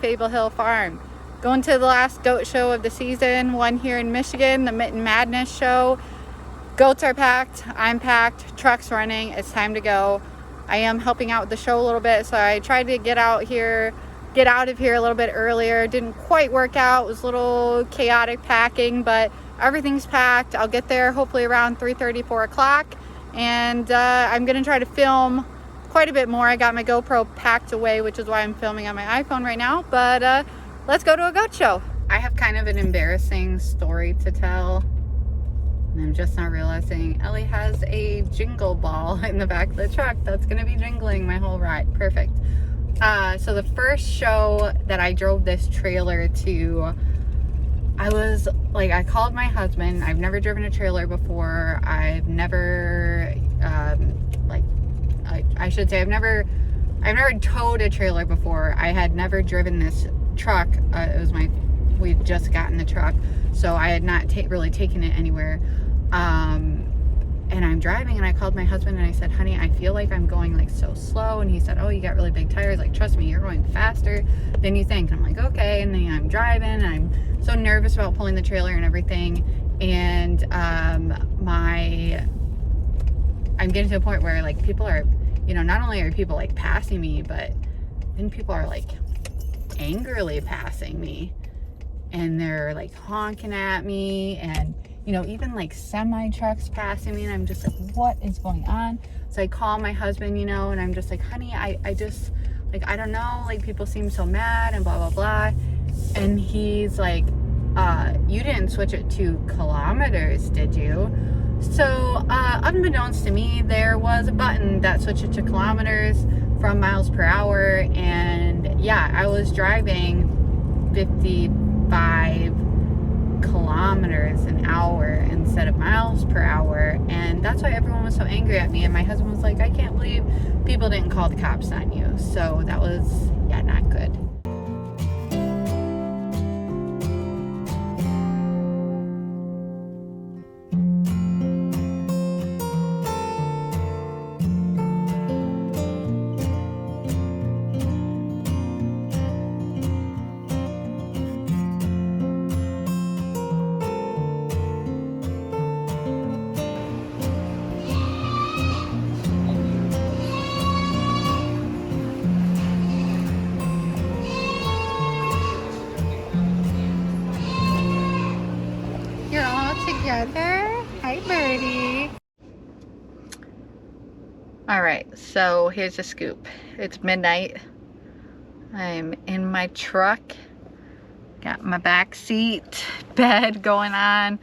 Fable Hill Farm. Going to the last goat show of the season, one here in Michigan, the Mitten Madness show. Goats are packed, I'm packed, truck's running, it's time to go. I am helping out with the show a little bit, so I tried to get out of here a little bit earlier. Didn't quite work out, it was a little chaotic packing, but everything's packed. I'll get there hopefully around 3:30, 4 o'clock, and I'm gonna try to film quite a bit more. I got my GoPro packed away, which is why I'm filming on my iPhone right now, but let's go to a goat show. I have kind of an embarrassing story to tell, and I'm just now realizing Ellie has a jingle ball in the back of the truck that's gonna be jingling my whole ride. Perfect. So the first show that I drove this trailer to, I called my husband. I've never driven a trailer before. I've never I should say I've never towed a trailer before. I had never driven this truck. We'd just gotten the truck, so I had not really taken it anywhere. And I'm driving, and I called my husband and I said, honey, I feel like I'm going like so slow. And he said, oh, you got really big tires. Like, trust me, you're going faster than you think. And I'm like, okay. And then I'm driving, and I'm so nervous about pulling the trailer and everything. And I'm getting to a point where like people are, not only are people like passing me, but then people are like angrily passing me, and they're like honking at me, and even like semi trucks passing me, and I'm just like, what is going on? So I call my husband, and I'm just like, honey, I just like, I don't know, like people seem so mad and blah blah blah. And he's like, you didn't switch it to kilometers, did you? So unbeknownst to me, there was a button that switched it to kilometers from miles per hour, and yeah, I was driving 55 kilometers an hour instead of miles per hour, and that's why everyone was so angry at me. And my husband was like, I can't believe people didn't call the cops on you. So that was, yeah, not good. You're all together. Hi, birdie. All right, so here's the scoop. It's midnight. I'm in my truck. Got my back seat, bed going on.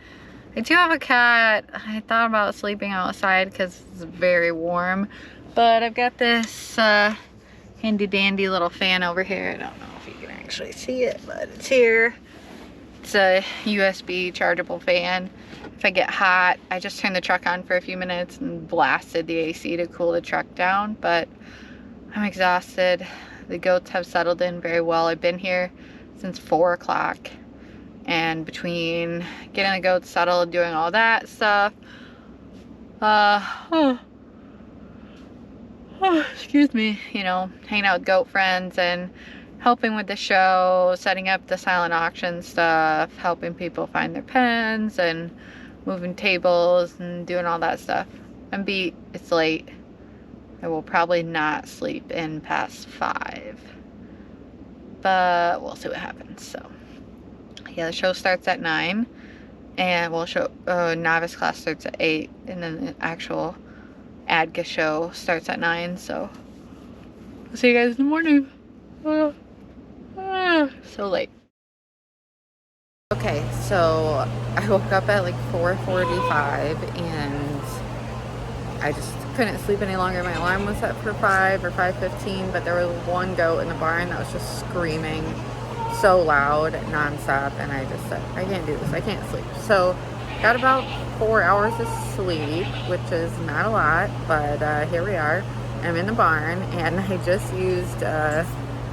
I do have a cat. I thought about sleeping outside because it's very warm, but I've got this handy dandy little fan over here. I don't know if you can actually see it, but it's here. It's a USB chargeable fan. If I get hot, I just turn the truck on for a few minutes and blasted the AC to cool the truck down, but I'm exhausted. The goats have settled in very well. I've been here since 4 o'clock, and between getting the goats settled, doing all that stuff, excuse me, hanging out with goat friends and helping with the show, setting up the silent auction stuff, helping people find their pens and moving tables and doing all that stuff. I'm beat. It's late. I will probably not sleep in past 5. but we'll see what happens. So yeah, the show starts at 9, and we'll show novice class starts at 8, and then the actual ADGA show starts at 9. So I'll see you guys in the morning. So late. Okay, so I woke up at like 4:45 and I just couldn't sleep any longer. My alarm was set for 5 or 5:15, but there was one goat in the barn that was just screaming so loud nonstop, and I just said, I can't do this, I can't sleep. So got about 4 hours of sleep, which is not a lot, but here we are. I'm in the barn, and I just used a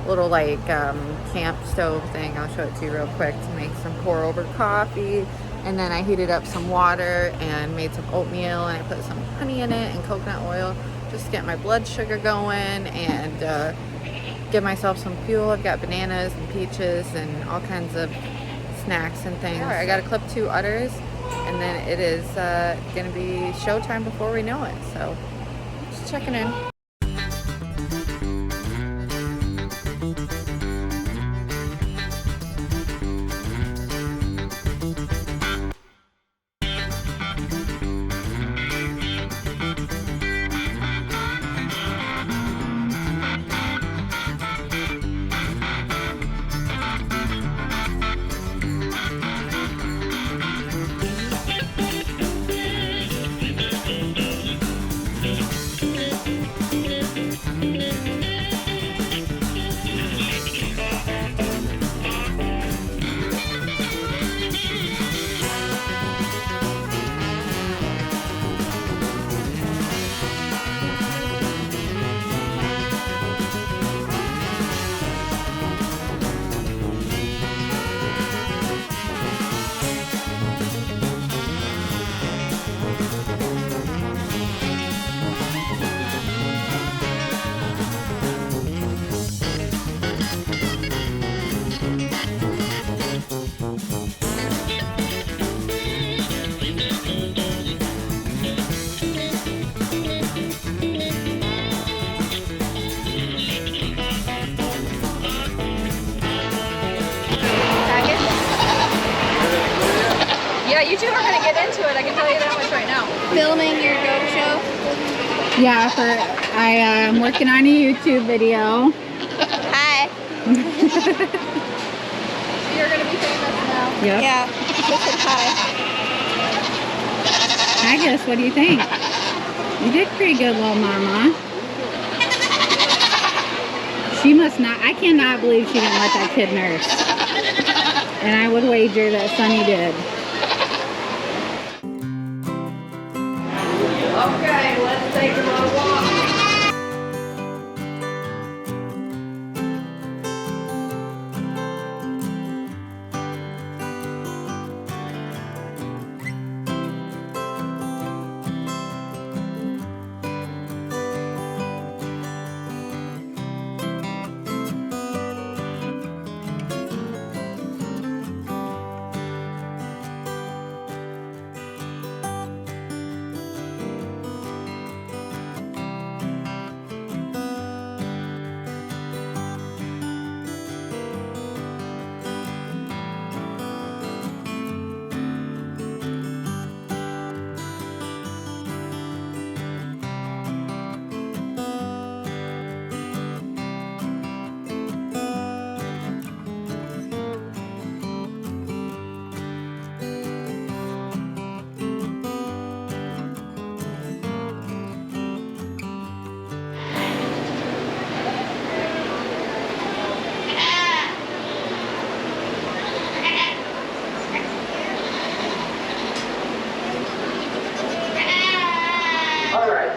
little like camp stove thing. I'll show it to you real quick to make some pour over coffee, and then I heated up some water and made some oatmeal, and I put some honey in it and coconut oil just to get my blood sugar going and give myself some fuel. I've got bananas and peaches and all kinds of snacks and things. I got to clip 2 udders, and then it is gonna be showtime before we know it. So just checking in. Yeah, you two are going to get into it. I can tell you that much right now. Filming your goat show? Yeah, I'm working on a YouTube video. Hi. You're going to be famous now. Yep. Yeah. Just said hi. I guess, what do you think? You did pretty good, little mama. She must not, I cannot believe she didn't let that kid nurse. And I would wager that Sunny did. Okay, let's take a little walk.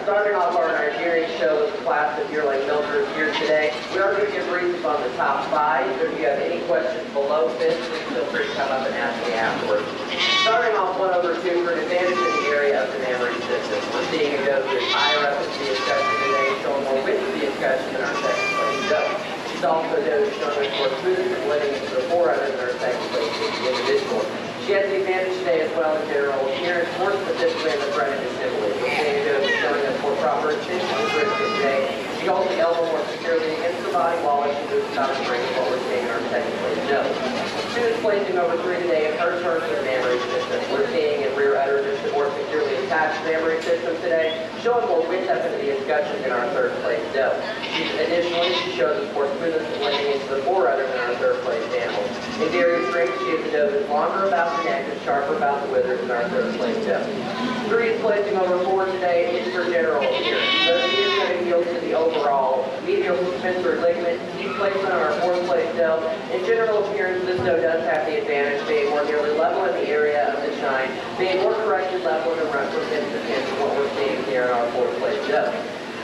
Starting off our Nigerian show with a class of yearling milkers here today. We are going to give briefs on the top 5. If you have any questions below this, please feel free to come up and ask me afterwards. Starting off 1 over 2 for an advantage in the area of the memory system. We're seeing a goat who is higher up in the discussion today, showing more width of the discussion than our second place goat. She's also a goat showing more smoothness and living to the forerunner than our second place individual. She has the advantage today as well in general appearance, more specifically in the front and assembly. We're seeing a goat showing us more proper attention to today, She holds the elbow more securely against the body wall as she moves about the ring, what we're seeing in our second place show. She is placing over 3 today in her turn for the mammary system. We're seeing in rear udder just a more securely attached mammary system today, showing more width up into the escutcheons in our third place doe. Additionally, she shows us more smoothness and blending into the fore udder than our third place animal. In dairy strength, she is the doe that's longer about the neck and sharper about the withers than our third place doe. 3 is placing over 4 today in her general appearance. So she is going to yield to the overall medial suspensor ligament. She's placed on our 4th place doe. In general appearance, this doe does have the advantage being more nearly level in the area of the shine, being more corrected level in the front percent to what we're seeing here in our 4th place doe.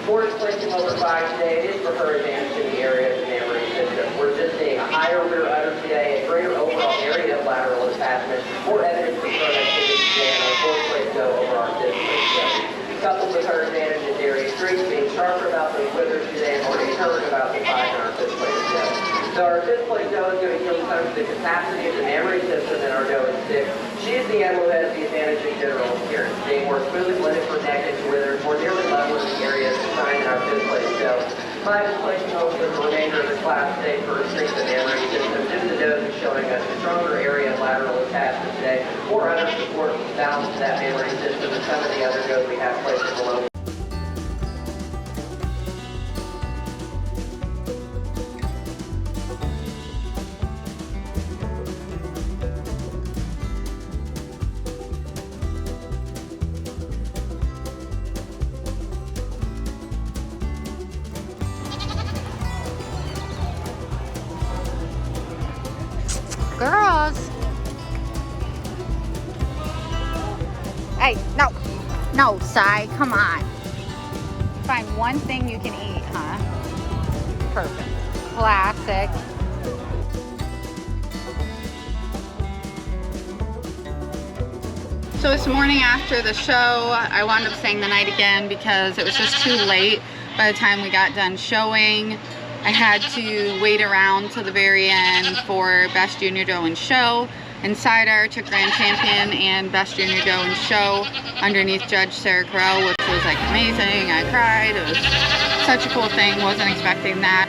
4 is placing over 5 today. It is for her advantage in the area of the mammary system. We're just seeing a higher rear udder today, a greater overall area of lateral attachment, more evidence for productivity today in our 4th place doe over our 5th place doe. Coupled with her advantage in dairy strength, being sharper about those withers today and more determined about the 5 in our 5th place doe. So our 5th place doe is going to yield some of the capacity of the mammary system in our doe in 6. She is the animal that has the advantage in general appearance, being more smoothly blended for neck and withers, more nearly level in the areas of shine in our 5th place doe. 5 is placing over the remainder of the class today for a strength of mammary system. Due to the doe is showing us a stronger area of lateral attachment today, more udder support balance to that mammary system than some of the other does we have placed below. Girls. Hey, no. No, Sai, come on. Find one thing you can eat, huh? Perfect. Classic. So this morning after the show, I wound up staying the night again because it was just too late by the time we got done showing. I had to wait around till the very end for Best Junior Doe and Show, and Saidar took Grand Champion and Best Junior Doe and Show underneath Judge Sarah Carell, which was like amazing. I cried. It was such a cool thing. Wasn't expecting that.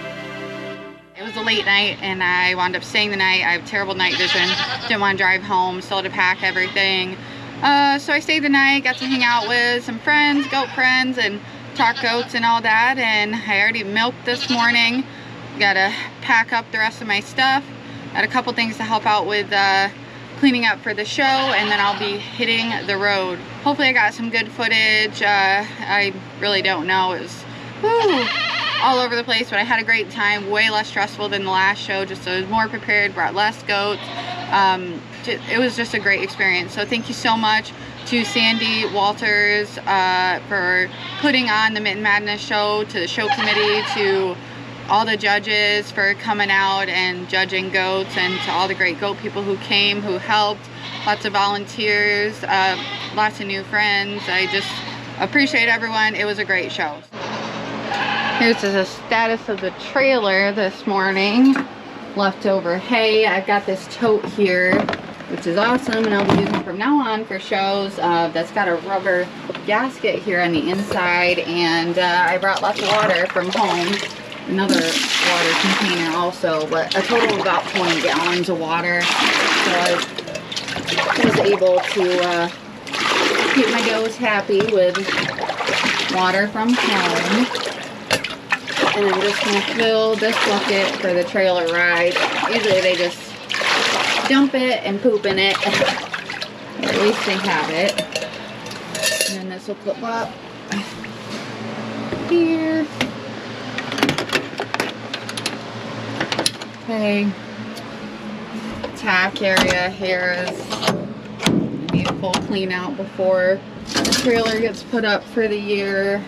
It was a late night and I wound up staying the night. I have terrible night vision. Didn't want to drive home. Still had to pack everything. So I stayed the night, got to hang out with some friends, goat friends, and talk goats and all that, and I already milked this morning. Gotta pack up the rest of my stuff. Got a couple things to help out with cleaning up for the show, and then I'll be hitting the road. Hopefully I got some good footage. I really don't know. It was all over the place, but I had a great time. Way less stressful than the last show. Just I was more prepared, brought less goats. It was just a great experience. So thank you so much to Sandy Walters for putting on the Mitten Madness show, to the show committee, to all the judges for coming out and judging goats, and to all the great goat people who came, who helped, lots of volunteers, lots of new friends. I just appreciate everyone. It was a great show. Here's the status of the trailer this morning. Leftover hay. I've got this tote here, which is awesome, and I'll be using from now on for shows. That's got a rubber gasket here on the inside, and I brought lots of water from home. Another water container also, but a total of about 20 gallons of water. So I was able to keep my does happy with water from home. And I'm just going to fill this bucket for the trailer ride. Usually they just dump it and poop in it. Or at least they have it. And then this will clip up here. Okay. Tack area here is need a full clean out before the trailer gets put up for the year.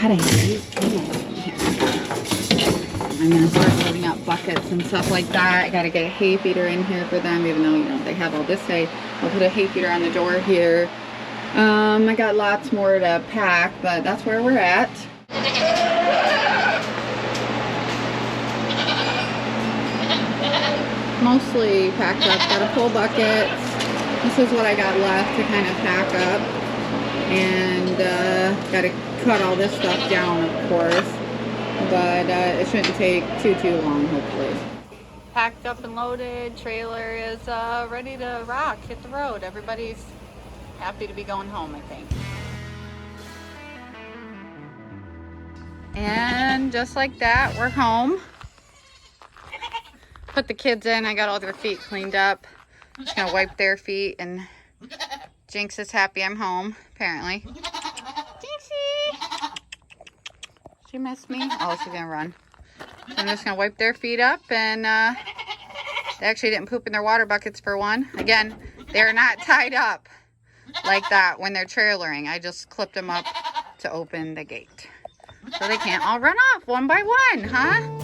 God, I hate these. I'm going to start loading up buckets and stuff like that. I got to get a hay feeder in here for them, even though, you know, they have all this hay. I'll put a hay feeder on the door here. I got lots more to pack, but that's where we're at. Mostly packed up. Got a full bucket. This is what I got left to kind of pack up. And got to cut all this stuff down, of course. but it shouldn't take too long, hopefully. Packed up and loaded. Trailer is ready to rock, hit the road. Everybody's happy to be going home, I think. And just like that, we're home. Put the kids in. I got all their feet cleaned up. Just gonna wipe their feet, and Jinx is happy I'm home, apparently. Jinxie! She missed me? Oh, she's gonna run. So I'm just gonna wipe their feet up, and they actually didn't poop in their water buckets for one. Again, they're not tied up like that when they're trailering. I just clipped them up to open the gate. So they can't all run off one by one, huh?